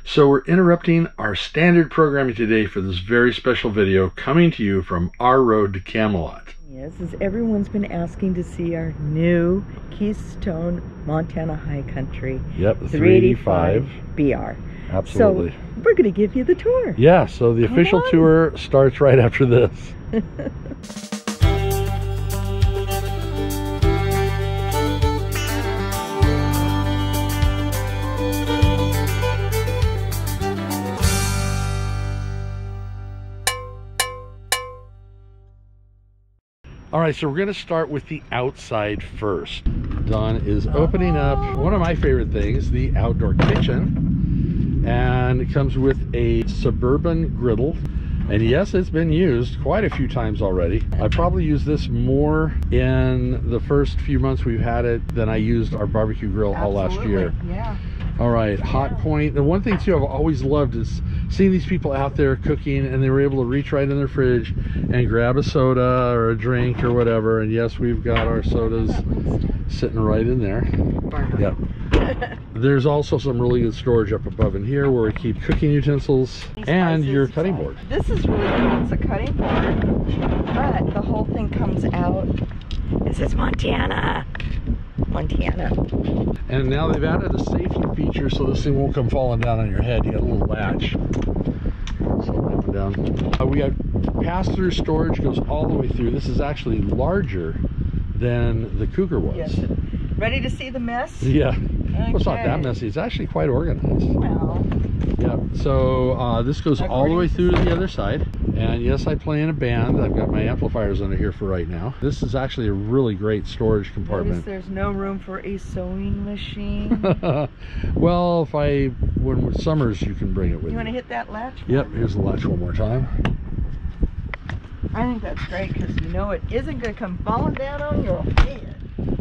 So we're interrupting our standard programming today for this very special video coming to you from our road to Camelot. Yes, as everyone's been asking to see our new Keystone Montana High Country. Yep, the 385 BR. Absolutely. So we're going to give you the tour. Yeah, so the official tour starts right after this. All right, so we're going to start with the outside first. Dawn is opening up one of my favorite things, the outdoor kitchen. And it comes with a suburban griddle. And yes, it's been used quite a few times already. I probably used this more in the first few months we've had it than I used our barbecue grill all last year. Yeah. All right, hot point. The one thing too I've always loved is seeing these people out there cooking and they were able to reach right in their fridge and grab a soda or a drink or whatever. And yes, we've got our sodas sitting right in there. Yep. There's also some really good storage up above in here where we keep cooking utensils and your cutting board. This is really cool. It's a cutting board, but the whole thing comes out. It says Montana. Montana. And now they've added a safety feature so this thing won't come falling down on your head. You got a little latch. So down. We got pass-through storage, goes all the way through. This is actually larger than the Cougar was. Yes. Ready to see the mess? Yeah. Okay. Well, it's not that messy. It's actually quite organized. Well. Yeah. So this goes all the way through to the other side. And yes, I play in a band. I've got my amplifiers under here for right now. This is actually a really great storage compartment. Notice there's no room for a sewing machine. Well, when summers, you can bring it with you. You want to hit that latch? Yep, here's the latch one more time. I think that's great because you know it isn't going to come falling down on your head.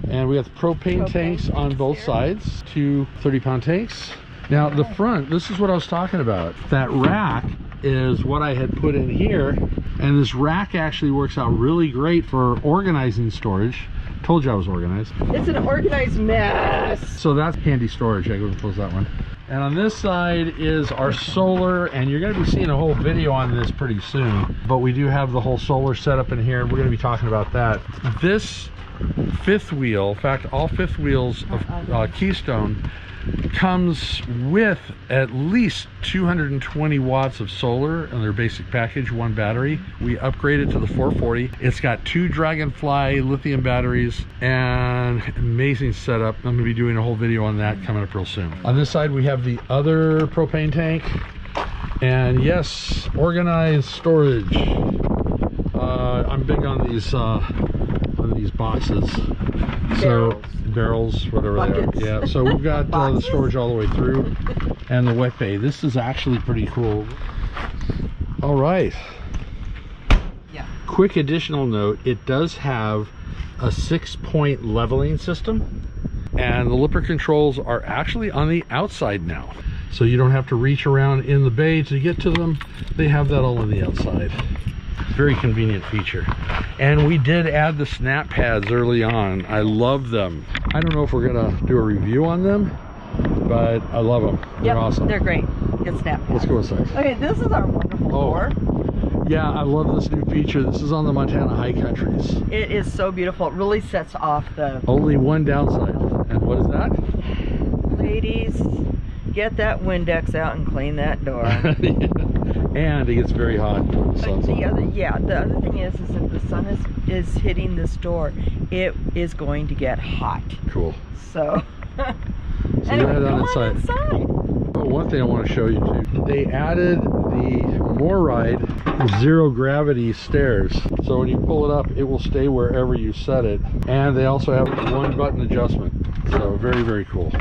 And we got the propane tanks on both sides, two 30-pound tanks. Now the front, this is what I was talking about. That rack is what I had put in here, and this rack actually works out really great for organizing storage. Told you I was organized. It's an organized mess. So that's handy storage. I go and close that one. And on this side is our solar, and you're going to be seeing a whole video on this pretty soon. But we do have the whole solar setup in here. We're going to be talking about that. This fifth wheel, in fact, all fifth wheels of Keystone comes with at least 220 watts of solar in their basic package, one battery. We upgraded to the 440. It's got two Dragonfly lithium batteries and amazing setup. I'm going to be doing a whole video on that coming up real soon. On this side we have the other propane tank, and yes, organized storage. I'm big on these boxes. So barrels, whatever Buckets. they are. Yeah, so we've got the storage all the way through, and the wet bay. This is actually pretty cool. All right. Yeah. Quick additional note, it does have a 6-point leveling system, and the lipper controls are actually on the outside now. So you don't have to reach around in the bay to get to them. They have that all on the outside. Very convenient feature. And we did add the snap pads early on. I love them. I don't know if we're gonna do a review on them, but I love them. They're awesome. They're great. Good snap pads. Let's go inside. Okay, this is our wonderful door. Yeah, I love this new feature. This is on the Montana High Countries. It is so beautiful. It really sets off the... Only one downside. And what is that? Ladies, get that Windex out and clean that door. And it gets very hot. The other thing is that the sun is hitting this door. It is going to get hot. Cool. So anyway, come on inside. Oh, one thing I want to show you too. They added the MoreRide zero gravity stairs. So when you pull it up, it will stay wherever you set it. And they also have one button adjustment. So very, very cool.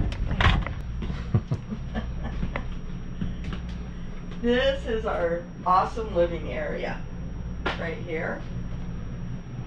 This is our awesome living area right here.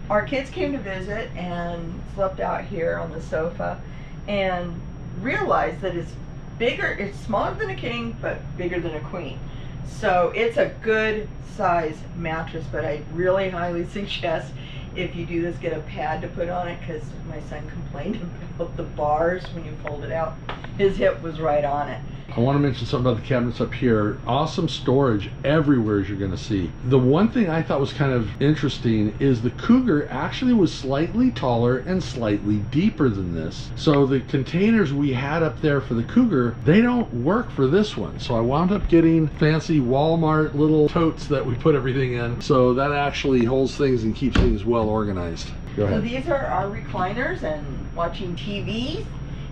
Our kids came to visit and slept out here on the sofa and realized that it's bigger, it's smaller than a king, but bigger than a queen. So it's a good size mattress, but I really highly suggest if you do this, get a pad to put on it, because my son complained about the bars when you fold it out. His hip was right on it. I want to mention something about the cabinets up here. Awesome storage everywhere, as you're going to see. The one thing I thought was kind of interesting is the Cougar actually was slightly taller and slightly deeper than this. So the containers we had up there for the Cougar, they don't work for this one. So I wound up getting fancy Walmart little totes that we put everything in. So that actually holds things and keeps things well organized. Go ahead. So these are our recliners and watching TV.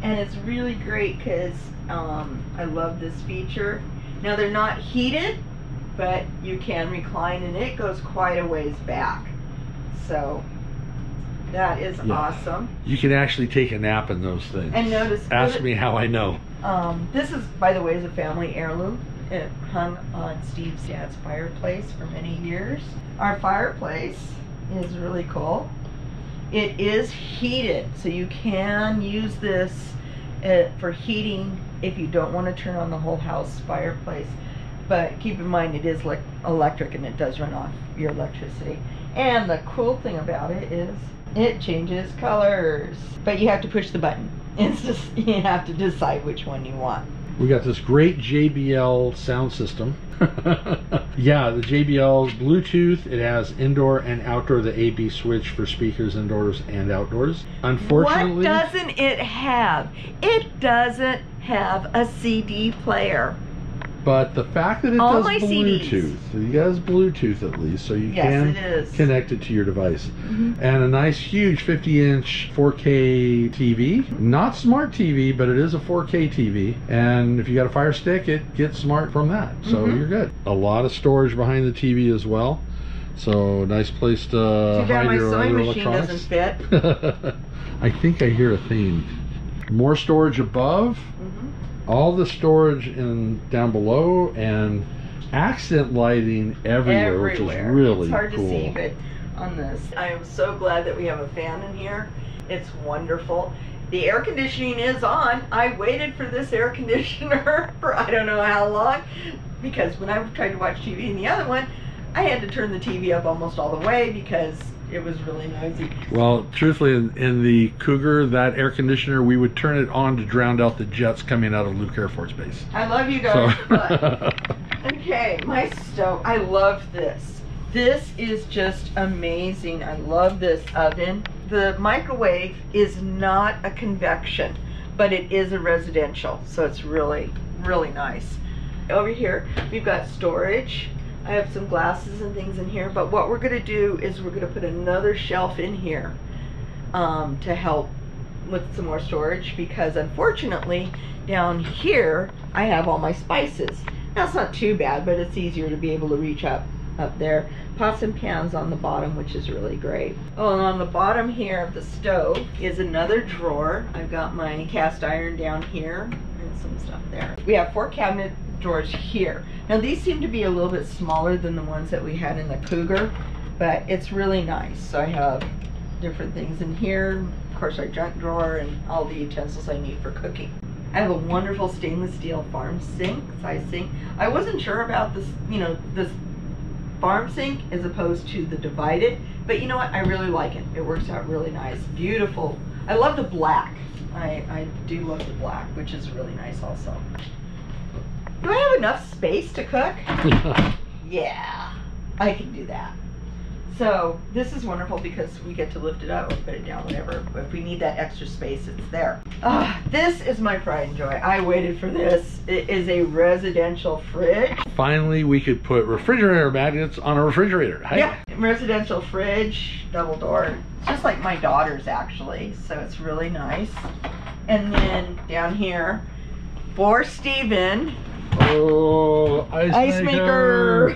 And it's really great because I love this feature. Now they're not heated, but you can recline and it goes quite a ways back. So that is awesome. You can actually take a nap in those things. And notice, ask me how I know. This is, by the way, is a family heirloom. It hung on Steve's dad's fireplace for many years. Our fireplace is really cool. It is heated, so you can use this for heating if you don't want to turn on the whole house fireplace. But keep in mind it is electric and it does run off your electricity. And the cool thing about it is it changes colors. But you have to push the button. It's just, you have to decide which one you want. We got this great JBL sound system. Yeah, the JBL's Bluetooth. It has indoor and outdoor, the A/B switch for speakers indoors and outdoors. Unfortunately, what doesn't it have? It doesn't have a CD player. But the fact that it All does my Bluetooth, it has Bluetooth at least, so you can connect it to your device. And a nice huge 50-inch 4K TV. Not smart TV, but it is a 4K TV. And if you got a Fire Stick, it gets smart from that. So you're good. A lot of storage behind the TV as well. So nice place to hide your other electronics. Too bad my sewing machine doesn't fit. I think I hear a theme. More storage above. All the storage down below, and accent lighting everywhere, which is really It's hard cool. to see, but on this, I am so glad that we have a fan in here. It's wonderful. The air conditioning is on. I waited for this air conditioner for I don't know how long, because when I tried to watch TV in the other one, I had to turn the TV up almost all the way because it was really noisy. Well, truthfully, in the Cougar, that air conditioner, we would turn it on to drown out the jets coming out of Luke Air Force Base. I love you guys. But, okay, my stove. I love this. This is just amazing. I love this oven. The microwave is not a convection, but it is a residential, so it's really, really nice. Over here, we've got storage. I have some glasses and things in here, but what we're going to do is we're going to put another shelf in here to help with some more storage, because unfortunately down here I have all my spices. Now it's not too bad, but it's easier to be able to reach up there. Pots and pans on the bottom, which is really great. Oh, and on the bottom here of the stove is another drawer. I've got my cast iron down here and some stuff there. We have 4 cabinet drawers here. Now these seem to be a little bit smaller than the ones that we had in the Cougar, but it's really nice. So I have different things in here. Of course, our junk drawer and all the utensils I need for cooking. I have a wonderful stainless steel farm sink, size sink. I wasn't sure about this, this farm sink as opposed to the divided, but you know what? I really like it. It works out really nice. Beautiful. I love the black. I do love the black, which is really nice also. Do I have enough space to cook? Yeah, I can do that. So this is wonderful because we get to lift it up or put it down, whatever. But if we need that extra space, it's there. This is my pride and joy. I waited for this. It is a residential fridge. Finally, we could put refrigerator magnets on a refrigerator. Hey. Yeah, residential fridge, double door. It's just like my daughter's actually, so it's really nice. And then down here, for Steven. Oh, ice maker.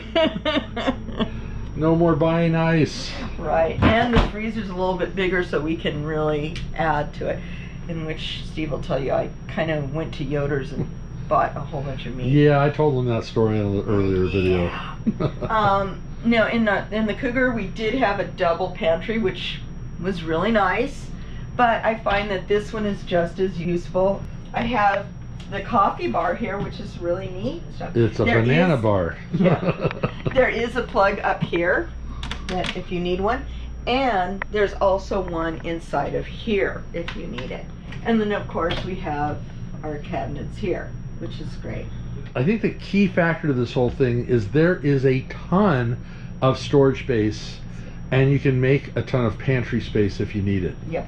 No more buying ice. Right, and the freezer's a little bit bigger so we can really add to it. In which Steve will tell you I kind of went to Yoder's and bought a whole bunch of meat. Yeah, I told them that story in an earlier video. No, in the Cougar we did have a double pantry, which was really nice. But I find that this one is just as useful. I have the coffee bar here, which is really neat. It's a banana bar. Yeah. There is a plug up here that if you need one, and there's also one inside of here if you need it. And then of course we have our cabinets here. which is great. I think the key factor to this whole thing is there is a ton of storage space, and you can make a ton of pantry space if you need it. Yep.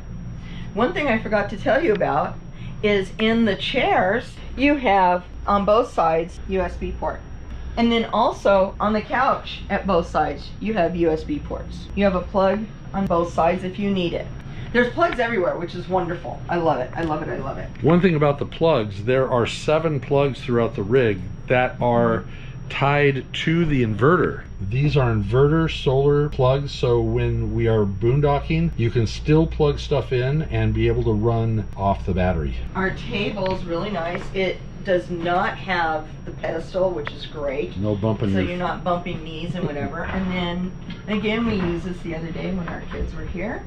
One thing I forgot to tell you about is in the chairs, you have on both sides USB port. And then also on the couch at both sides, you have USB ports. You have a plug on both sides if you need it. There's plugs everywhere, which is wonderful. I love it. I love it. I love it. One thing about the plugs, there are 7 plugs throughout the rig that are tied to the inverter. These are inverter solar plugs, so when we are boondocking, you can still plug stuff in and be able to run off the battery. Our table is really nice. It does not have the pedestal, which is great. No bumping. So you're not bumping knees and whatever. And then again, we used this the other day when our kids were here.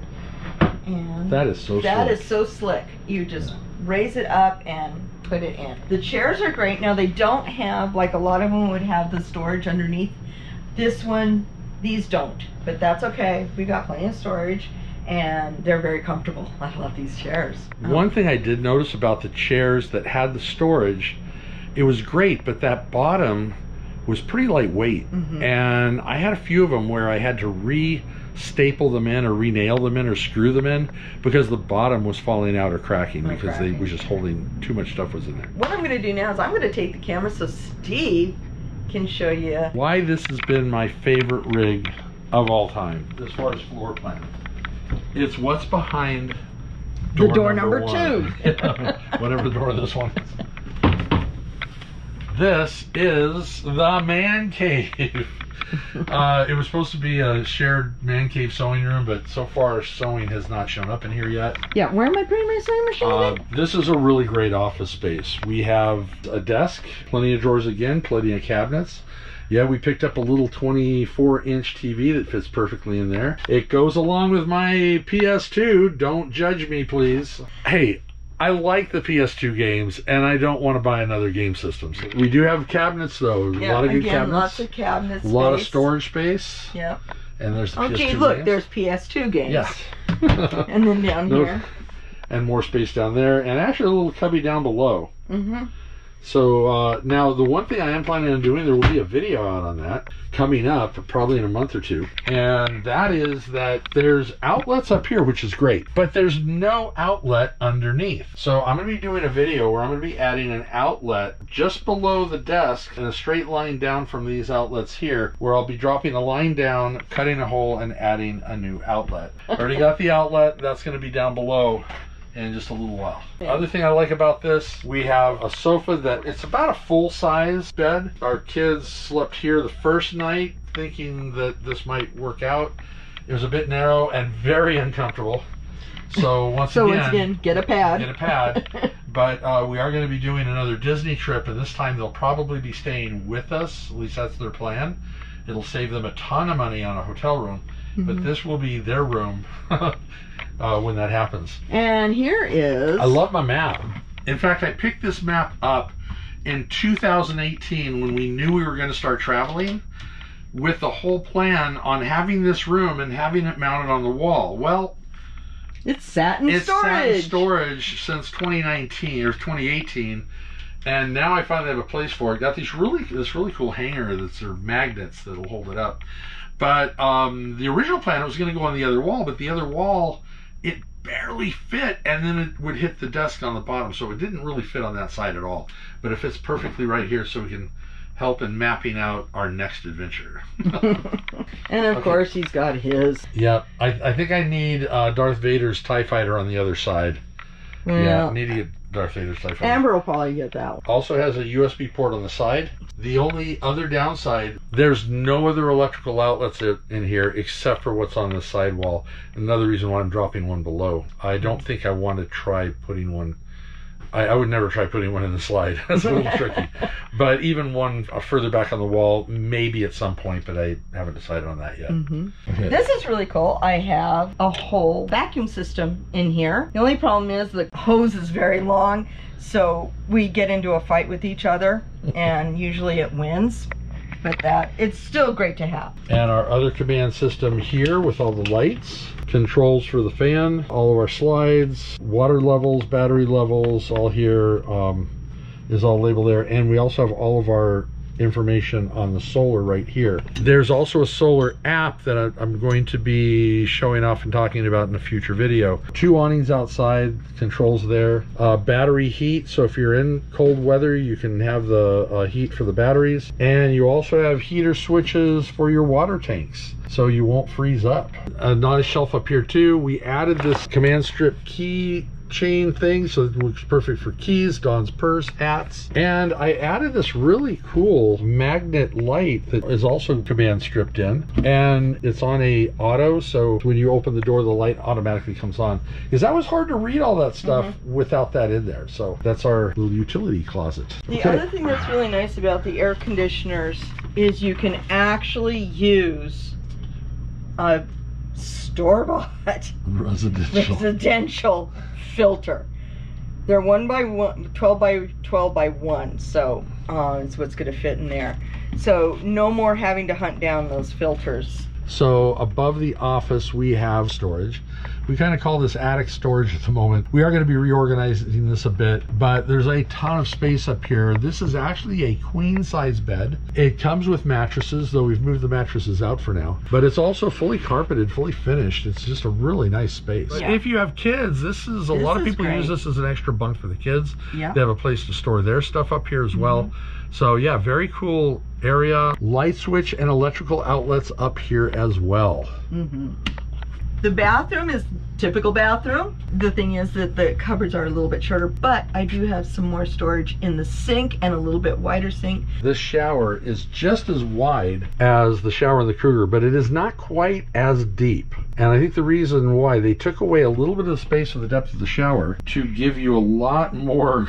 And that is so that slick. is so slick. You just raise it up and put it in. The chairs are great. Now they don't have, like a lot of them would have the storage underneath. This one, these don't, but that's okay. We got plenty of storage and they're very comfortable. I love these chairs. One thing I did notice about the chairs that had the storage, it was great, but that bottom was pretty lightweight. And I had a few of them where I had to re-staple them in or re-nail them in or screw them in because the bottom was falling out or cracking because they was just holding too much stuff was in there. What I'm going to do now is I'm going to take the camera so Steve can show you why this has been my favorite rig of all time as far as floor plan. It's what's behind door number 2. Whatever the door this one is. This is the man cave. It was supposed to be a shared man cave sewing room, but so far sewing has not shown up in here yet. Yeah, where am I putting my sewing machine in? This is a really great office space. We have a desk, plenty of drawers again, plenty of cabinets. Yeah, we picked up a little 24-inch TV that fits perfectly in there. It goes along with my PS2. Don't judge me, please. Hey, I like the PS2 games, and I don't want to buy another game system. So we do have cabinets, though. Yeah, a lot of good again, cabinets. lots of cabinets. A lot of storage space. Yep. And there's the okay, PS2 look, games. there's PS2 games. Yeah. And then down here. And more space down there, and actually a little cubby down below. So now the one thing I am planning on doing, there will be a video out on that coming up probably in a month or two, and that is that there's outlets up here, which is great, but there's no outlet underneath. So I'm going to be doing a video where I'm going to be adding an outlet just below the desk and a straight line down from these outlets here, where I'll be dropping a line down, cutting a hole, and adding a new outlet. Already got the outlet, that's going to be down below in just a little while. The other thing I like about this, we have a sofa that it's about a full-size bed. Our kids slept here the first night thinking that this might work out. It was a bit narrow and very uncomfortable. So once again, get a pad. Get a pad. But we are going to be doing another Disney trip, and this time they'll probably be staying with us. At least that's their plan. It'll save them a ton of money on a hotel room, but this will be their room when that happens. And here is... I love my map. In fact, I picked this map up in 2018 when we knew we were going to start traveling, with the whole plan on having this room and having it mounted on the wall. Well, it's sat in storage. It's sat in storage since 2019 or 2018, and now I finally have a place for it. Got this really cool hanger that's sort of magnets that'll hold it up. But the original plan was going to go on the other wall, but the other wall, it barely fit, and then it would hit the desk on the bottom, so it didn't really fit on that side at all. But it fits perfectly right here, so we can help in mapping out our next adventure. And of course he's got his. Yeah, I think I need Darth Vader's TIE Fighter on the other side. Well, yeah, I need to get Darth Vader's TIE Fighter. Amber will probably get that one. Also has a USB port on the side. The only other downside, there's no other electrical outlets in here except for what's on the side wall. Another reason why I'm dropping one below. I don't think I want to try putting one. I would never try putting one in the slide. That's a little tricky. But even one further back on the wall, maybe at some point, but I haven't decided on that yet. Okay. This is really cool. I have a whole vacuum system in here. The only problem is the hose is very long, so we get into a fight with each other, and usually it wins. But it's still great to have. And our other command system here with all the lights, controls for the fan, all of our slides, water levels, battery levels, all here. is all labeled there, and we also have all of our information on the solar right here. There's also a solar app that I'm going to be showing off and talking about in a future video. 2 awnings outside, controls there, battery heat, so if you're in cold weather you can have the heat for the batteries, and you also have heater switches for your water tanks so you won't freeze up. A nice shelf up here too. We added this command strip key chain thing, so it looks perfect for keys, Dawn's purse, hats, and I added this really cool magnet light that is also command stripped in, and it's on a auto, so when you open the door the light automatically comes on, because that was hard to read all that stuff without that in there. So that's our little utility closet. The other thing that's really nice about the air conditioners is you can actually use a store-bought residential filter. They're 1 by 1, 12 by 12 by 1, so it's what's going to fit in there. So no more having to hunt down those filters. So above the office we have storage. We kind of call this attic storage at the moment. We are going to be reorganizing this a bit, but there's a ton of space up here. This is actually a queen size bed. It comes with mattresses, though we've moved the mattresses out for now, but it's also fully carpeted, fully finished. It's just a really nice space. Yeah. If you have kids, this is a lot of people use this as an extra bunk for the kids. Yeah. They have a place to store their stuff up here as well. So yeah, very cool area. Light switch and electrical outlets up here as well. The bathroom is typical bathroom. The thing is that the cupboards are a little bit shorter, but I do have some more storage in the sink and a little bit wider sink. This shower is just as wide as the shower in the Cougar, but it is not quite as deep. And I think the reason why, they took away a little bit of the space of the depth of the shower to give you a lot more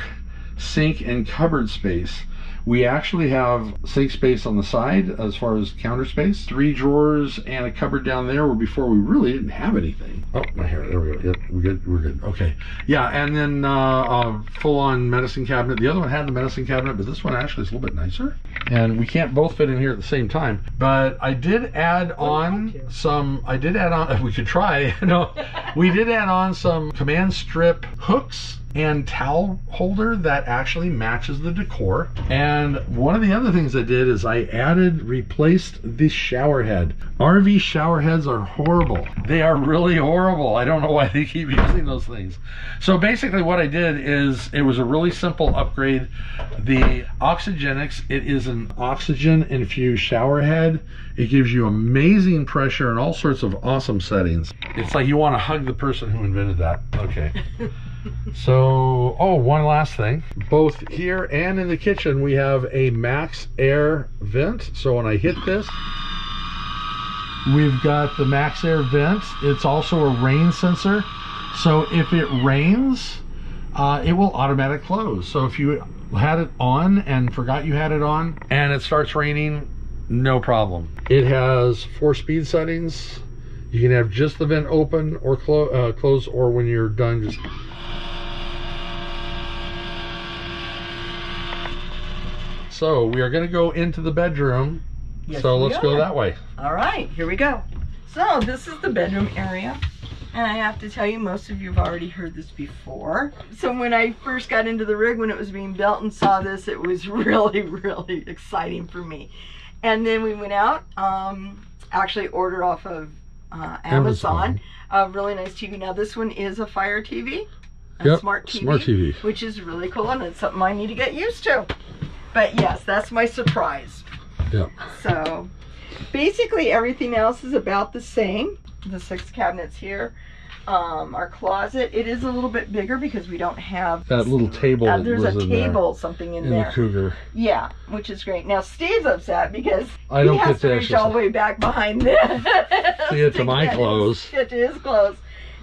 sink and cupboard space. We actually have sink space on the side as far as counter space, 3 drawers and a cupboard down there, where before we really didn't have anything. Oh, my hair, there we go. Yep, we're good. Okay. Yeah, and then full-on medicine cabinet. The other one had the medicine cabinet, but this one actually is a little bit nicer. And we can't both fit in here at the same time. But I did add on some, we could try, no, we did add on some command strip hooks and towel holder that actually matches the decor. And one of the other things I did is I replaced the shower head. RV shower heads are horrible. They are really horrible. I don't know why they keep using those things. So basically what I did is, it was a really simple upgrade. The Oxygenics, it is an oxygen infused shower head. It gives you amazing pressure and all sorts of awesome settings. It's like you want to hug the person who invented that. Okay. So, one last thing. Both here and in the kitchen we have a max air vent. So when I hit this, we've got the max air vent. It's also a rain sensor. So if it rains, it will automatically close. So if you had it on and forgot you had it on and it starts raining, no problem. It has 4 speed settings. You can have just the vent open or close, or when you're done, just... So we are going to go into the bedroom. Yes, so let's go that way. All right, here we go. So this is the bedroom area. And I have to tell you, most of you have already heard this before. So when I first got into the rig, when it was being built and saw this, it was really, really exciting for me. And then we went out, actually ordered off of Amazon, a really nice TV. Now this one is a Fire TV, smart TV, which is really cool, and it's something I need to get used to. But yes, that's my surprise. Yeah. So basically everything else is about the same. The 6 cabinets here. Our closet, it is a little bit bigger because we don't have that little table. There's a table, something in there. In the Cougar. Yeah, which is great. Now Steve's upset because he has to reach all the way back behind this. To get to my clothes. Get to his clothes.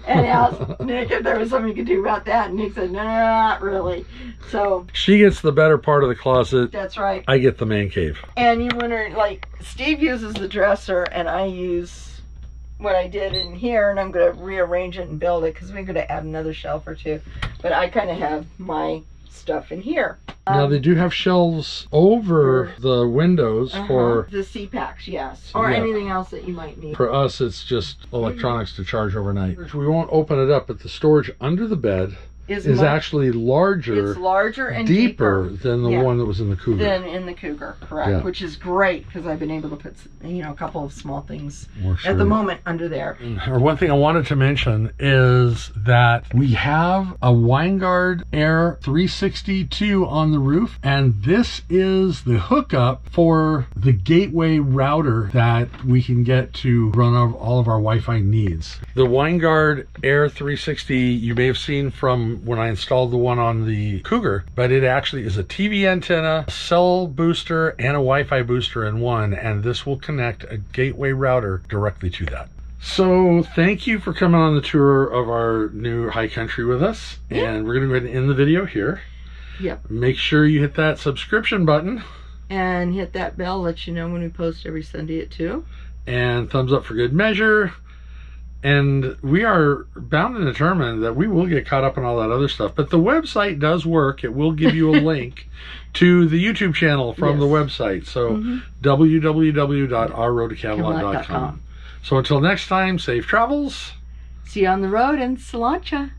And asked Nick if there was something he could do about that. And Nick said, no, not really. So she gets the better part of the closet. That's right. I get the man cave. And you wonder, like, Steve uses the dresser and I use what I did in here, and I'm going to rearrange it and build it because we're going to add another shelf or 2. But I kind of have my stuff in here. Now they do have shelves over the windows for the CPACs, yes, or anything else that you might need. For us, it's just electronics to charge overnight. We won't open it up, but the storage under the bed is actually larger. It's larger and deeper than the one that was in the Cougar. Than in the Cougar, correct. Yeah. Which is great because I've been able to put, you know, a couple of small things at the moment under there. Or one thing I wanted to mention is that we have a Winegard Air 362 on the roof, and this is the hookup for the gateway router that we can get to run all of our Wi-Fi needs. The Winegard Air 360 you may have seen from when I installed the one on the Cougar, but it actually is a TV antenna, a cell booster, and a Wi-Fi booster in one, and this will connect a gateway router directly to that. So thank you for coming on the tour of our new high country with us, and we're going to go ahead and end the video here. Yep. Make sure you hit that subscription button. And hit that bell, let you know when we post every Sunday at 2. And thumbs up for good measure. And we are bound and determined that we will get caught up on all that other stuff. But the website does work. It will give you a link to the YouTube channel from the website. So www.ourroadtocamelot.com. So until next time, safe travels. See you on the road and Cilantro.